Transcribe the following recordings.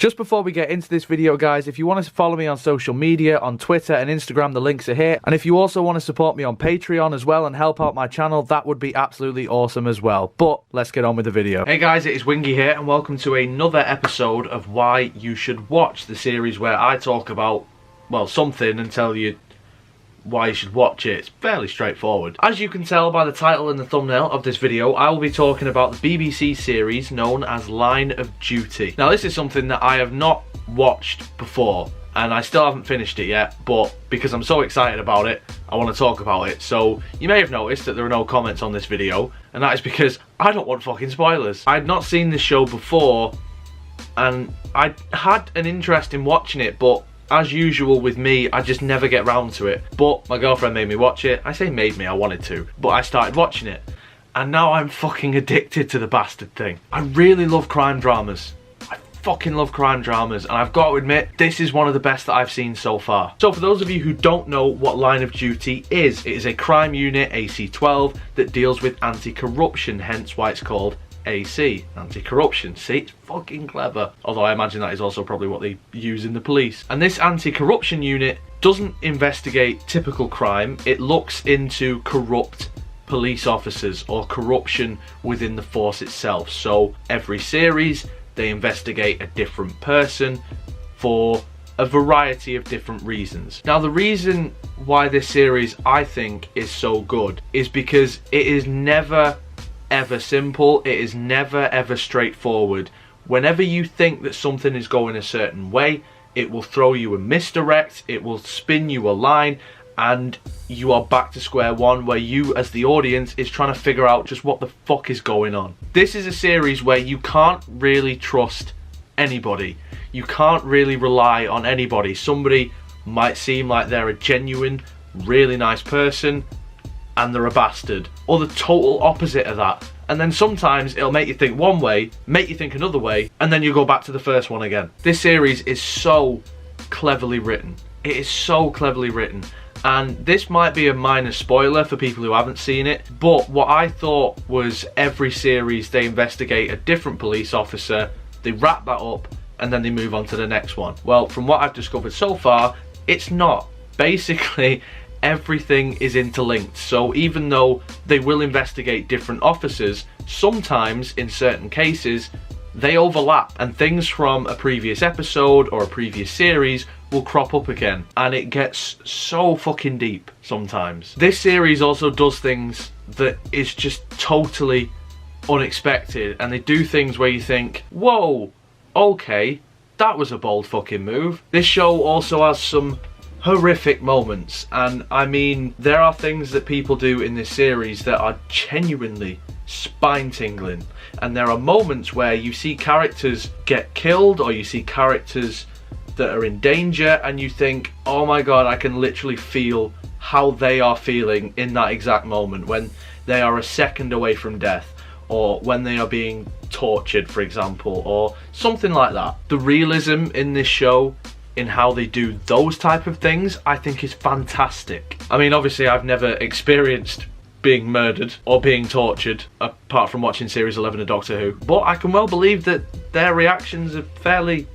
Just before we get into this video, guys, if you want to follow me on social media, on Twitter and Instagram, the links are here. And if you also want to support me on Patreon as well and help out my channel, that would be absolutely awesome as well. But let's get on with the video. Hey guys, it is Wingy here and welcome to another episode of Why You Should Watch, the series where I talk about, well, something and tell you why you should watch it. It's fairly straightforward. As you can tell by the title and the thumbnail of this video, I will be talking about the BBC series known as Line of Duty. Now this is something that I have not watched before and I still haven't finished it yet, but because I'm so excited about it, I want to talk about it. So you may have noticed that there are no comments on this video, and that is because I don't want fucking spoilers. I had not seen this show before and I had an interest in watching it, but as usual with me, I just never get round to it. But my girlfriend made me watch it. I say made me, I wanted to. But I started watching it. And now I'm fucking addicted to the bastard thing. I really love crime dramas. I fucking love crime dramas. And I've got to admit, this is one of the best that I've seen so far. So for those of you who don't know what Line of Duty is, it is a crime unit, AC-12, that deals with anti-corruption, hence why it's called AC, anti-corruption. See, it's fucking clever. Although I imagine that is also probably what they use in the police. And this anti-corruption unit doesn't investigate typical crime, it looks into corrupt police officers or corruption within the force itself. So every series they investigate a different person for a variety of different reasons. Now the reason why this series I think is so good is because it is never ever simple, it is never ever straightforward. Whenever you think that something is going a certain way, it will throw you a misdirect, it will spin you a line, and you are back to square one where you as the audience is trying to figure out just what the fuck is going on. This is a series where you can't really trust anybody. You can't really rely on anybody. Somebody might seem like they're a genuine, really nice person, and they're a bastard, or the total opposite of that. And then sometimes it'll make you think one way, make you think another way, and then you go back to the first one again. This series is so cleverly written. It is so cleverly written. And this might be a minor spoiler for people who haven't seen it, but what I thought was every series they investigate a different police officer, they wrap that up, and then they move on to the next one. Well, from what I've discovered so far, it's not. Basically, everything is interlinked. So even though they will investigate different officers, sometimes in certain cases they overlap and things from a previous episode or a previous series will crop up again, and it gets so fucking deep sometimes. This series also does things that is just totally unexpected, and they do things where you think, whoa, okay, that was a bold fucking move. This show also has some horrific moments, and I mean there are things that people do in this series that are genuinely spine-tingling, and there are moments where you see characters get killed or you see characters that are in danger and you think, oh my god, I can literally feel how they are feeling in that exact moment when they are a second away from death, or when they are being tortured, for example, or something like that. The realism in this show in how they do those type of things I think is fantastic. I mean, obviously I've never experienced being murdered or being tortured apart from watching series 11 of Doctor Who, but I can well believe that their reactions are fairly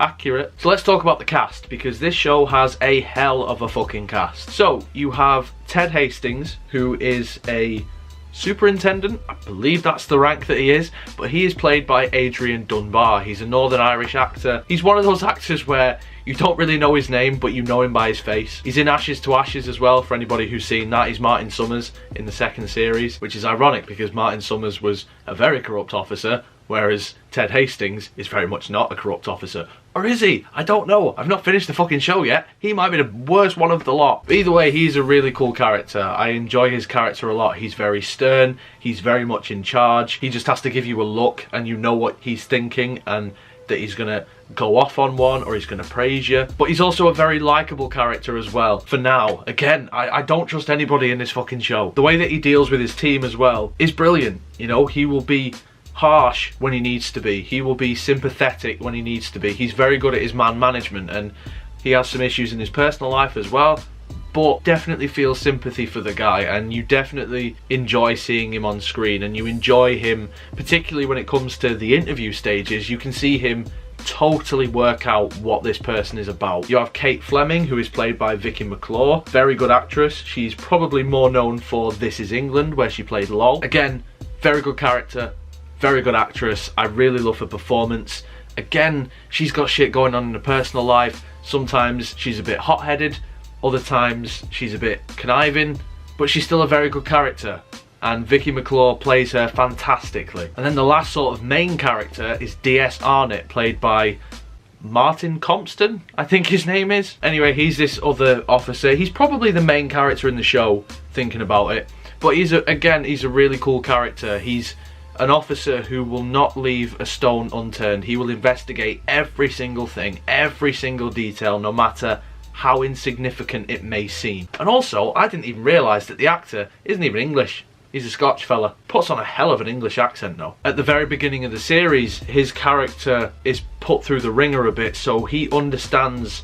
accurate. So let's talk about the cast, because this show has a hell of a fucking cast. So you have Ted Hastings, who is a superintendent, I believe that's the rank that he is, but he is played by Adrian Dunbar. He's a Northern Irish actor. He's one of those actors where you don't really know his name, but you know him by his face. He's in Ashes to Ashes as well, for anybody who's seen that. He's Martin Summers in the second series, which is ironic because Martin Summers was a very corrupt officer, whereas Ted Hastings is very much not a corrupt officer. Or is he? I don't know. I've not finished the fucking show yet. He might be the worst one of the lot. But either way, he's a really cool character. I enjoy his character a lot. He's very stern. He's very much in charge. He just has to give you a look and you know what he's thinking, and that he's gonna go off on one or he's gonna praise you. But he's also a very likable character as well. For now, again, I don't trust anybody in this fucking show. The way that he deals with his team as well is brilliant. You know, he will be harsh when he needs to be. He will be sympathetic when he needs to be. He's very good at his man management, and he has some issues in his personal life as well, but definitely feel sympathy for the guy, and you definitely enjoy seeing him on screen, and you enjoy him, particularly when it comes to the interview stages. You can see him totally work out what this person is about. You have Kate Fleming, who is played by Vicky McClure, very good actress. She's probably more known for This Is England, where she played Lol. Again, very good character, very good actress. I really love her performance. Again, she's got shit going on in her personal life. Sometimes she's a bit hot-headed, other times she's a bit conniving, but she's still a very good character. And Vicky McClure plays her fantastically. And then the last sort of main character is D.S. Arnott, played by Martin Compston, I think his name is. Anyway, he's this other officer. He's probably the main character in the show, thinking about it. But he's a really cool character. He's an officer who will not leave a stone unturned. He will investigate every single thing, every single detail, no matter how insignificant it may seem. And also, I didn't even realise that the actor isn't even English. He's a Scotch fella. Puts on a hell of an English accent though. At the very beginning of the series, his character is put through the ringer a bit, so he understands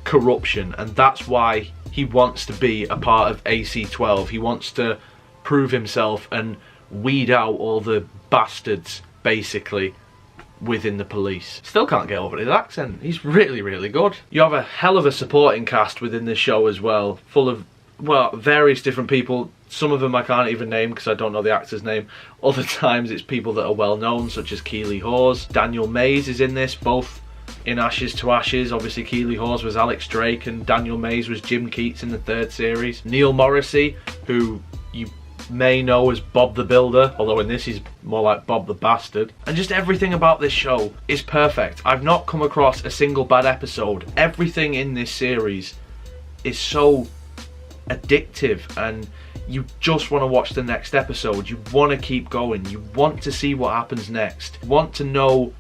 corruption, and that's why he wants to be a part of AC-12. He wants to prove himself and weed out all the bastards, basically, within the police. Still can't get over his accent. He's really, really good. You have a hell of a supporting cast within this show as well, full of, well, various different people. Some of them I can't even name because I don't know the actor's name. Other times it's people that are well known, such as Keeley Hawes. Daniel Mays is in this, both in Ashes to Ashes. Obviously Keeley Hawes was Alex Drake and Daniel Mays was Jim Keats in the 3rd series. Neil Morrissey, who you may know as Bob the Builder, although in this he's more like Bob the Bastard. And just everything about this show is perfect. I've not come across a single bad episode. Everything in this series is so addictive, and you just want to watch the next episode. You want to keep going. You want to see what happens next. You want to know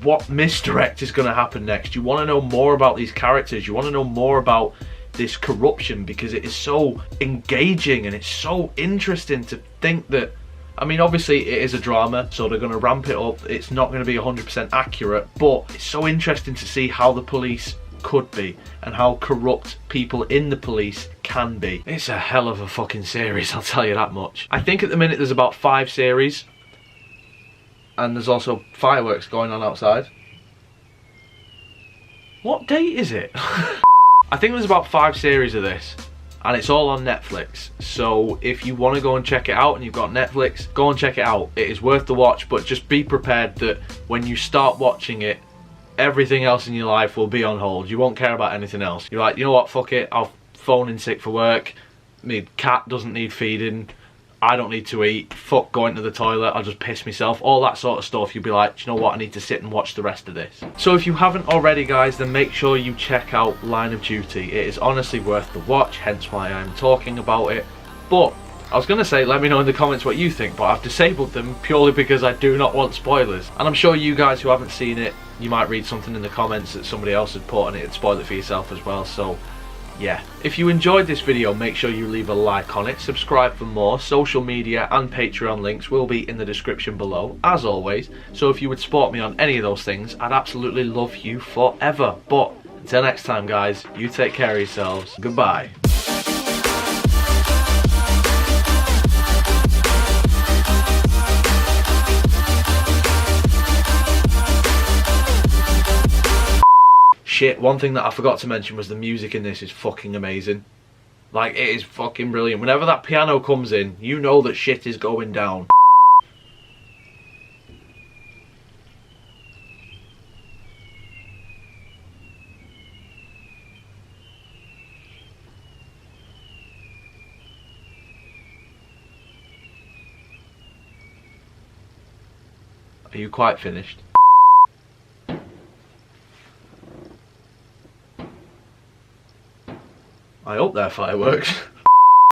what misdirect is going to happen next. You want to know more about these characters. You want to know more about this corruption, because it is so engaging and it's so interesting to think that, I mean, obviously it is a drama, so they're going to ramp it up. It's not going to be 100% accurate, but it's so interesting to see how the police could be and how corrupt people in the police can be. It's a hell of a fucking series, I'll tell you that much. I think at the minute there's about 5 series, and there's also fireworks going on outside. What date is it? I think there's about 5 series of this, and it's all on Netflix. So if you want to go and check it out and you've got Netflix, go and check it out. It is worth the watch, but just be prepared that when you start watching it, everything else in your life will be on hold. You won't care about anything else. You're like, you know what, fuck it, I'll phone in sick for work. My cat doesn't need feeding. I don't need to eat. Fuck going to the toilet, I'll just piss myself. All that sort of stuff. You'll be like, do you know what, I need to sit and watch the rest of this. So if you haven't already, guys, then make sure you check out Line of Duty. It is honestly worth the watch, hence why I'm talking about it. But I was going to say, let me know in the comments what you think, but I've disabled them purely because I do not want spoilers. And I'm sure you guys who haven't seen it, you might read something in the comments that somebody else had put and it'd spoil it for yourself as well. So yeah, if you enjoyed this video, make sure you leave a like on it, subscribe for more. Social media and Patreon links will be in the description below, as always. So if you would support me on any of those things, I'd absolutely love you forever. But until next time, guys, you take care of yourselves. Goodbye. Shit, one thing that I forgot to mention was the music in this is fucking amazing. Like, it is fucking brilliant. Whenever that piano comes in, you know that shit is going down. Are you quite finished? I hope they're fireworks.